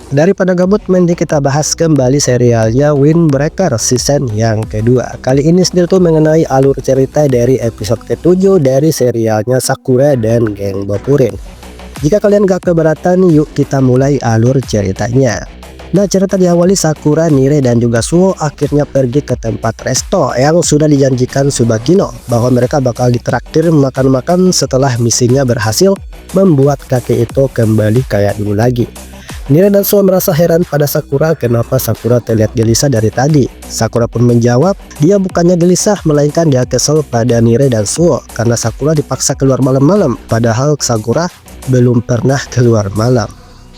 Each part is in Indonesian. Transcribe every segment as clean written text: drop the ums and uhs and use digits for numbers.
Daripada gabut, mending kita bahas kembali serialnya Windbreaker season yang kedua. Kali ini sendiri tuh mengenai alur cerita dari episode ke-7 dari serialnya Sakura dan geng Bopurin. Jika kalian gak keberatan, yuk kita mulai alur ceritanya. Nah, cerita diawali Sakura, Nire, dan juga Suo akhirnya pergi ke tempat resto yang sudah dijanjikan Tsubakino bahwa mereka bakal ditraktir makan-makan setelah misinya berhasil membuat kakek itu kembali kayak dulu lagi. Nire dan Suo merasa heran pada Sakura kenapa Sakura terlihat gelisah dari tadi. Sakura pun menjawab, dia bukannya gelisah melainkan dia kesel pada Nire dan Suo karena Sakura dipaksa keluar malam-malam, padahal Sakura belum pernah keluar malam.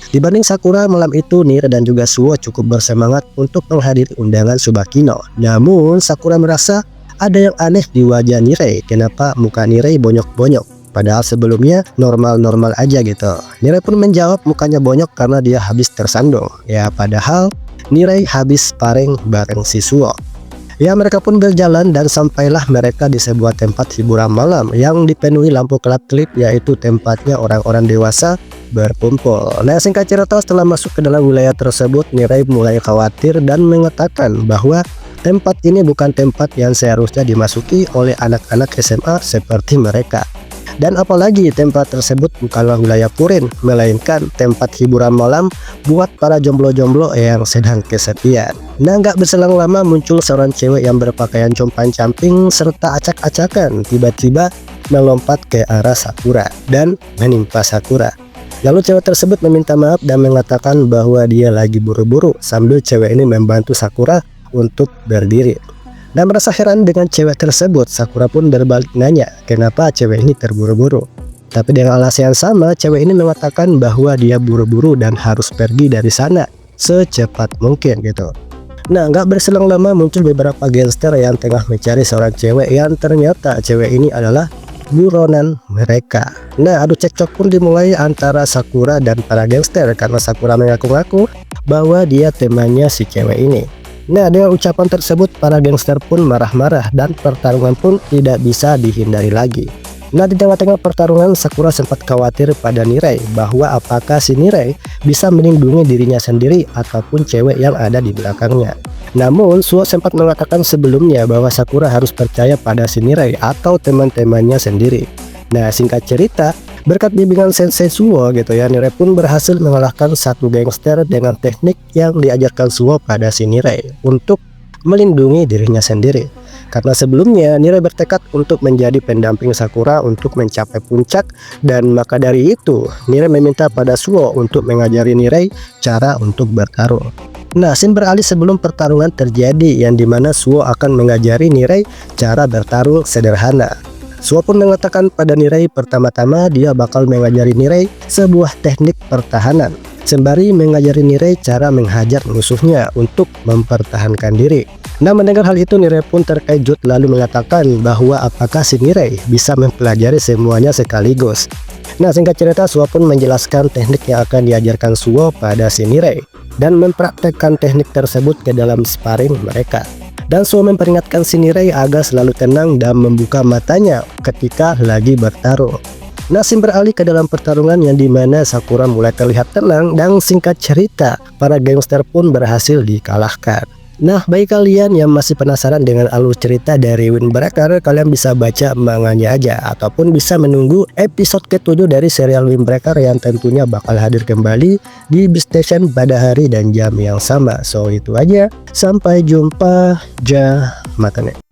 Dibanding Sakura, malam itu Nire dan juga Suo cukup bersemangat untuk menghadiri undangan Tsubakino. Namun Sakura merasa ada yang aneh di wajah Nire. Kenapa muka Nire bonyok-bonyok? Padahal sebelumnya normal-normal aja gitu. Nire pun menjawab mukanya bonyok karena dia habis tersandung. Ya padahal Nire habis sparring bareng si Suo. Ya, mereka pun berjalan dan sampailah mereka di sebuah tempat hiburan malam yang dipenuhi lampu kelap-kelip, yaitu tempatnya orang-orang dewasa berkumpul. Nah, singkat cerita, setelah masuk ke dalam wilayah tersebut, Nire mulai khawatir dan mengatakan bahwa tempat ini bukan tempat yang seharusnya dimasuki oleh anak-anak SMA seperti mereka. Dan apalagi tempat tersebut bukanlah wilayah Purin, melainkan tempat hiburan malam buat para jomblo-jomblo yang sedang kesepian. Nah, gak berselang lama muncul seorang cewek yang berpakaian compang-camping serta acak-acakan tiba-tiba melompat ke arah Sakura dan menimpa Sakura. Lalu cewek tersebut meminta maaf dan mengatakan bahwa dia lagi buru-buru sambil cewek ini membantu Sakura untuk berdiri. Dan merasa heran dengan cewek tersebut, Sakura pun berbalik nanya kenapa cewek ini terburu-buru. Tapi dengan alasan yang sama, cewek ini mengatakan bahwa dia buru-buru dan harus pergi dari sana secepat mungkin gitu. Nah, gak berselang lama muncul beberapa gangster yang tengah mencari seorang cewek yang ternyata cewek ini adalah buronan mereka. Nah, adu cekcok pun dimulai antara Sakura dan para gangster karena Sakura mengaku-ngaku bahwa dia temannya si cewek ini. Nah, dengan ucapan tersebut para gangster pun marah-marah dan pertarungan pun tidak bisa dihindari lagi. Nah, di tengah-tengah pertarungan Sakura sempat khawatir pada Nire bahwa apakah si Nire bisa melindungi dirinya sendiri ataupun cewek yang ada di belakangnya. Namun Suo sempat mengatakan sebelumnya bahwa Sakura harus percaya pada si Nire atau teman-temannya sendiri. Nah, singkat cerita, berkat bimbingan Sensei Suo gitu ya, Nire pun berhasil mengalahkan satu gangster dengan teknik yang diajarkan Suo pada si Nire untuk melindungi dirinya sendiri. Karena sebelumnya Nire bertekad untuk menjadi pendamping Sakura untuk mencapai puncak, dan maka dari itu Nire meminta pada Suo untuk mengajari Nire cara untuk bertarung. Nah, scene beralih sebelum pertarungan terjadi yang dimana Suo akan mengajari Nire cara bertarung sederhana. Suo pun mengatakan pada Nire pertama-tama dia bakal mengajari Nire sebuah teknik pertahanan, sembari mengajari Nire cara menghajar musuhnya untuk mempertahankan diri. Nah, mendengar hal itu Nire pun terkejut lalu mengatakan bahwa apakah si Nire bisa mempelajari semuanya sekaligus. Nah, singkat cerita Suo pun menjelaskan teknik yang akan diajarkan Suo pada si Nire dan mempraktekkan teknik tersebut ke dalam sparring mereka. Dan Suo memperingatkan si Nire agar selalu tenang dan membuka matanya ketika lagi bertarung. Nah, scene beralih ke dalam pertarungan yang dimana Sakura mulai terlihat tenang dan singkat cerita para gangster pun berhasil dikalahkan. Nah, bagi kalian yang masih penasaran dengan alur cerita dari Windbreaker, kalian bisa baca manganya aja ataupun bisa menunggu episode ke-7 dari serial Windbreaker yang tentunya bakal hadir kembali di Beast Station pada hari dan jam yang sama. So itu aja, sampai jumpa, ja matane.